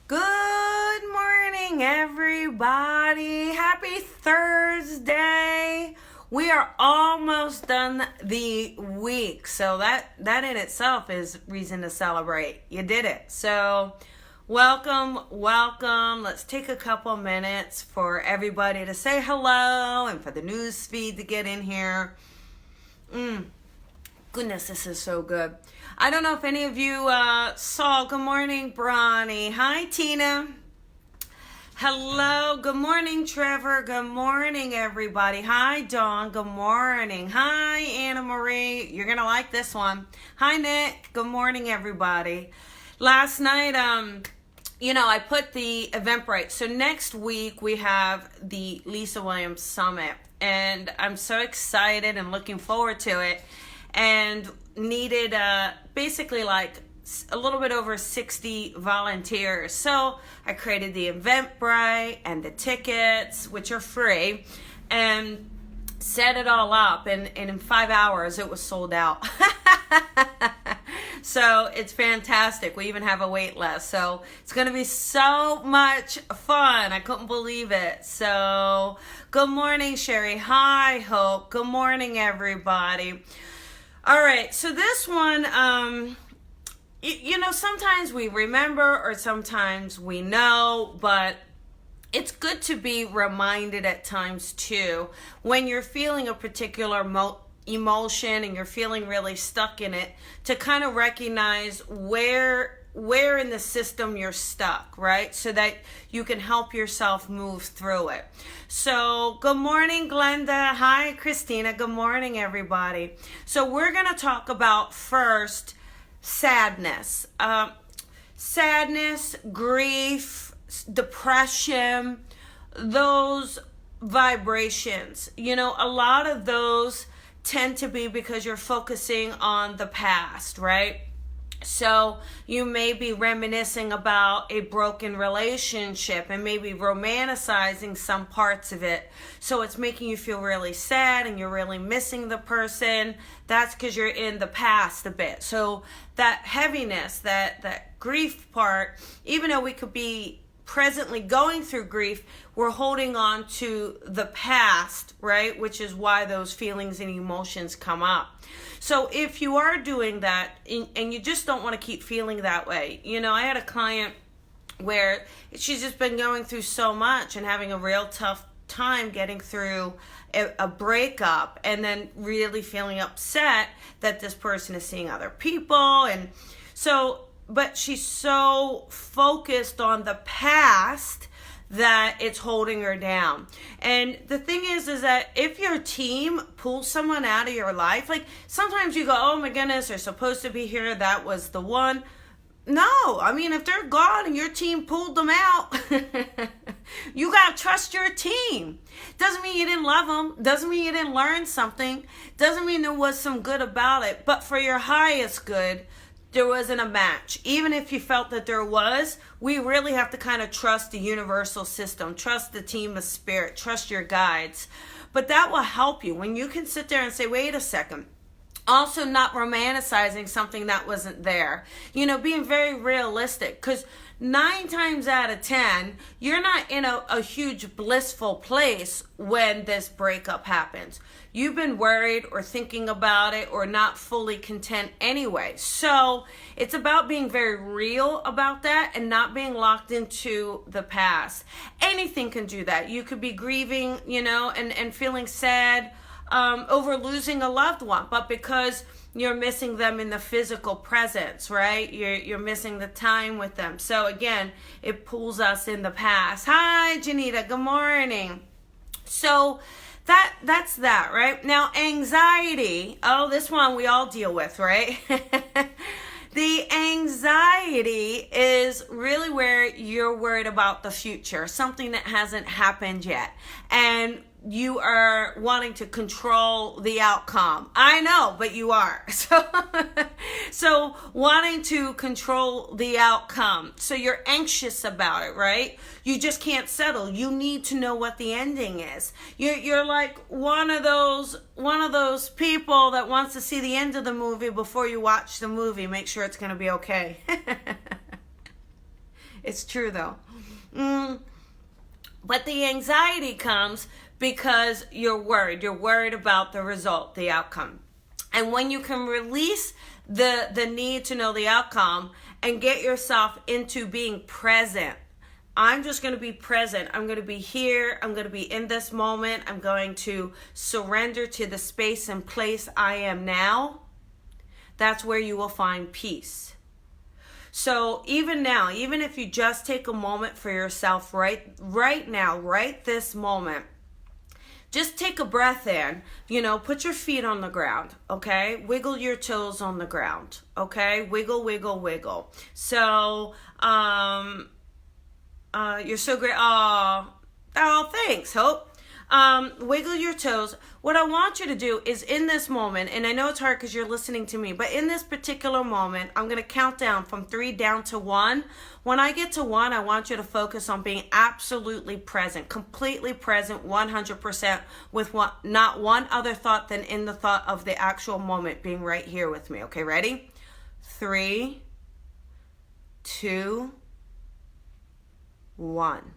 Good morning, everybody. Happy Thursday. We are almost done the week, so that in itself is reason to celebrate. You did it. So welcome. Let's take a couple minutes for everybody to say hello and for the news feed to get in here. Goodness, this is so good. I don't know if any of you saw. Good morning, Bronny. Hi, Tina. Hello. Good morning, Trevor. Good morning, everybody. Hi, Dawn. Good morning. Hi, Anna Marie. You're going to like this one. Hi, Nick. Good morning, everybody. Last night, I put the Eventbrite. So next week, we have the Lisa Williams Summit. And I'm so excited and looking forward to it. And needed basically like a little bit over 60 volunteers. So I created the Eventbrite and the tickets, which are free, and set it all up. And in 5 hours, it was sold out. So it's fantastic. We even have a wait list. So it's going to be so much fun. I couldn't believe it. So good morning, Sherry. Hi, Hope. Good morning, everybody. All right, so this one, sometimes we remember or sometimes we know, but it's good to be reminded at times too when you're feeling a particular emotion and you're feeling really stuck in it, to kind of recognize where in the system you're stuck, right? So that you can help yourself move through it. So good morning, Glenda. Hi, Christina. Good morning, everybody. So we're going to talk about first sadness. Sadness, grief, depression, those vibrations. A lot of those tend to be because you're focusing on the past, right? So you may be reminiscing about a broken relationship and maybe romanticizing some parts of it. So it's making you feel really sad and you're really missing the person. That's because you're in the past a bit. So that heaviness, that grief part, even though we could be presently going through grief, we're holding on to the past, right? Which is why those feelings and emotions come up. So if you are doing that and you just don't want to keep feeling that way, I had a client where she's just been going through so much and having a real tough time getting through a breakup, and then really feeling upset that this person is seeing other people. And so, but she's so focused on the past that it's holding her down. And the thing is that if your team pulls someone out of your life, like sometimes you go, oh my goodness, they're supposed to be here, that was the one. No, if they're gone and your team pulled them out, you gotta trust your team. Doesn't mean you didn't love them, doesn't mean you didn't learn something, doesn't mean there was some good about it, but for your highest good, there wasn't a match. Even if you felt that there was, we really have to kind of trust the universal system, trust the team of spirit, trust your guides. But that will help you when you can sit there and say, wait a second. Also not romanticizing something that wasn't there. Being very realistic, because 9 times out of 10, you're not in a huge blissful place when this breakup happens. You've been worried or thinking about it or not fully content anyway. So it's about being very real about that and not being locked into the past. Anything can do that. You could be grieving, and feeling sad over losing a loved one, but because you're missing them in the physical presence, right? You're missing the time with them. So again, it pulls us in the past. Hi, Janita. Good morning. So that's that, right? Now, anxiety. Oh, this one we all deal with, right? The anxiety is really where you're worried about the future, something that hasn't happened yet. And you are wanting to control the outcome. I know, but you are. So wanting to control the outcome. So you're anxious about it, right? You just can't settle. You need to know what the ending is. You're like one of those people that wants to see the end of the movie before you watch the movie. Make sure it's going to be okay. It's true though. But the anxiety comes because you're worried. You're worried about the result, the outcome. And when you can release the need to know the outcome and get yourself into being present. I'm just going to be present. I'm going to be here. I'm going to be in this moment. I'm going to surrender to the space and place I am now. That's where you will find peace. So even now, even if you just take a moment for yourself right now, right this moment, just take a breath in, put your feet on the ground, okay? Wiggle your toes on the ground, okay? Wiggle, wiggle, wiggle. So, you're so great. Oh, thanks, Hope. Wiggle your toes. What I want you to do is in this moment, and I know it's hard because you're listening to me, but in this particular moment, I'm going to count down from 3 down to 1. When I get to 1, I want you to focus on being absolutely present, completely present, 100% with not one other thought than in the thought of the actual moment being right here with me. Okay, ready? 3, 2, 1.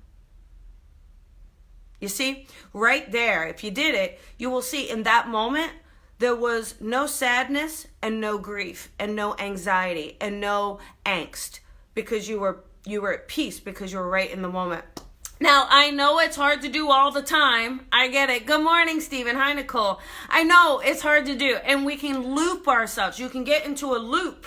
You see, right there, if you did it, you will see in that moment, there was no sadness and no grief and no anxiety and no angst because you were at peace because you were right in the moment. Now, I know it's hard to do all the time. I get it. Good morning, Stephen. Hi, Nicole. I know it's hard to do, and we can loop ourselves. You can get into a loop,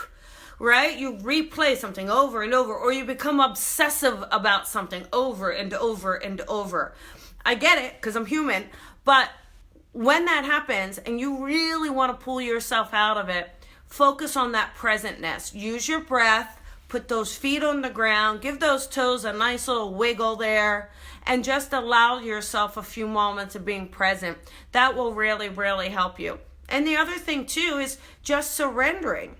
right? You replay something over and over, or you become obsessive about something over and over and over. I get it because I'm human, but when that happens and you really want to pull yourself out of it, focus on that presentness. Use your breath, put those feet on the ground, give those toes a nice little wiggle there, and just allow yourself a few moments of being present. That will really, really help you. And the other thing too is just surrendering.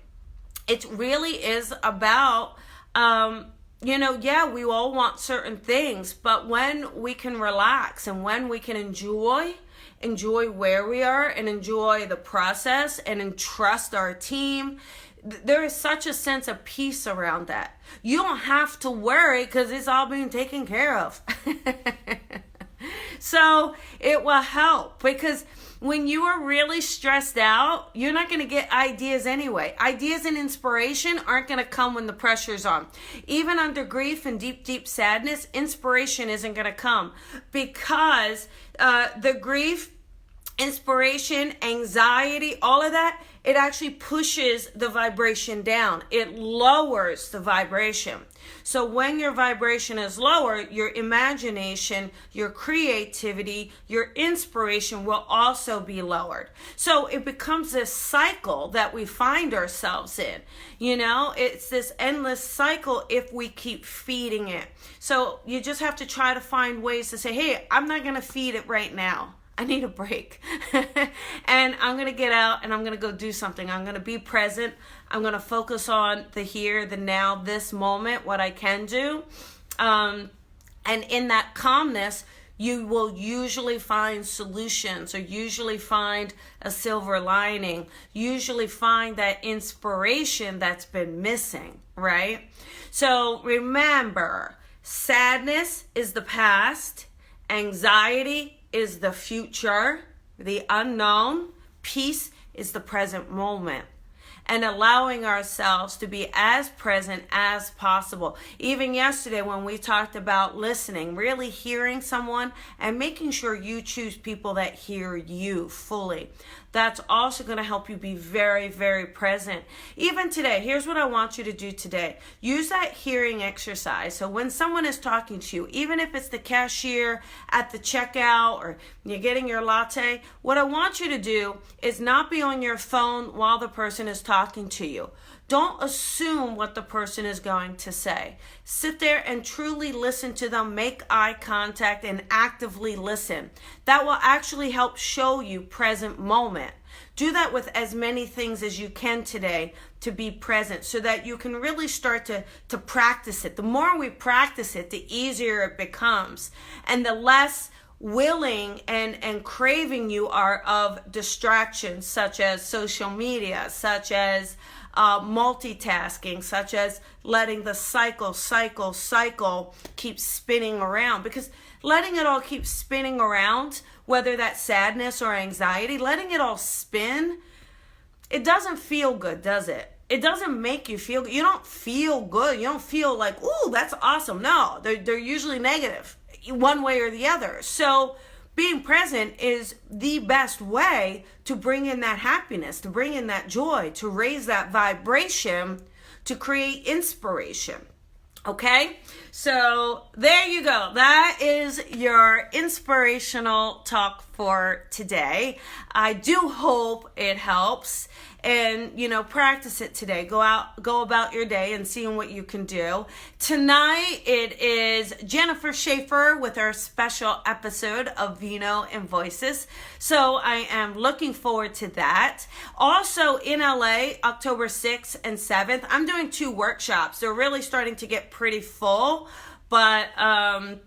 It really is about we all want certain things, but when we can relax and when we can enjoy where we are and enjoy the process and entrust our team, there is such a sense of peace around that. You don't have to worry because it's all being taken care of. So it will help because when you are really stressed out, you're not going to get ideas anyway. Ideas and inspiration aren't going to come when the pressure's on. Even under grief and deep, deep sadness, inspiration isn't going to come because the grief, inspiration, anxiety, all of that, it actually pushes the vibration down. It lowers the vibration. So when your vibration is lower, your imagination, your creativity, your inspiration will also be lowered. So it becomes this cycle that we find ourselves in. It's this endless cycle if we keep feeding it. So you just have to try to find ways to say, hey, I'm not going to feed it right now. I need a break. And I'm going to get out and I'm going to go do something. I'm going to be present. I'm going to focus on the here, the now, this moment, what I can do. And in that calmness, you will usually find solutions or usually find a silver lining, usually find that inspiration that's been missing, right? So remember, sadness is the past, anxiety is the future, the unknown. Peace is the present moment. And allowing ourselves to be as present as possible. Even yesterday when we talked about listening, really hearing someone and making sure you choose people that hear you fully. That's also going to help you be very, very present. Even today, here's what I want you to do today. Use that hearing exercise. So when someone is talking to you, even if it's the cashier at the checkout or you're getting your latte, what I want you to do is not be on your phone while the person is talking to you. Don't assume what the person is going to say. Sit there and truly listen to them, make eye contact, and actively listen. That will actually help show you present moment. Do that with as many things as you can today to be present so that you can really start to practice it. The more we practice it, the easier it becomes. And the less willing and craving you are of distractions such as social media, such as multitasking, such as letting the cycle keep spinning around. Because letting it all keep spinning around, whether that's sadness or anxiety, letting it all spin, it doesn't feel good, does it? It doesn't make you feel good. You don't feel good. You don't feel like, ooh, that's awesome. No, they're usually negative, one way or the other. So being present is the best way to bring in that happiness, to bring in that joy, to raise that vibration, to create inspiration. Okay, so there you go. That is your inspirational talk for today. I do hope it helps. And, practice it today. Go about your day and seeing what you can do. Tonight, it is Jennifer Schaefer with our special episode of Vino and Voices. So I am looking forward to that. Also in LA, October 6th and 7th, I'm doing 2 workshops. They're really starting to get pretty full. But, Pumpkin,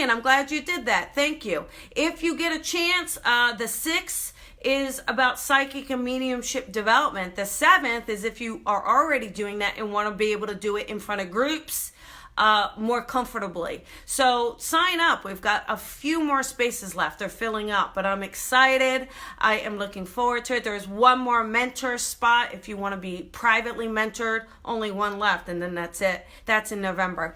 I'm glad you did that. Thank you. If you get a chance, the 6th is about psychic and mediumship development. The 7th is if you are already doing that and want to be able to do it in front of groups more comfortably. So sign up. We've got a few more spaces left. They're filling up, but I'm excited. I am looking forward to it. There's one more mentor spot if you want to be privately mentored. Only one left, and then that's it. That's in November.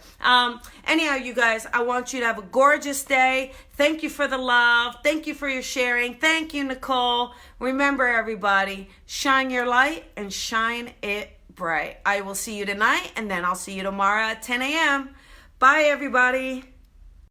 Anyhow, you guys, I want you to have a gorgeous day. Thank you for the love. Thank you for your sharing. Thank you, Nicole. Remember, everybody, shine your light and shine it bright. I will see you tonight, and then I'll see you tomorrow at 10 a.m. Bye, everybody.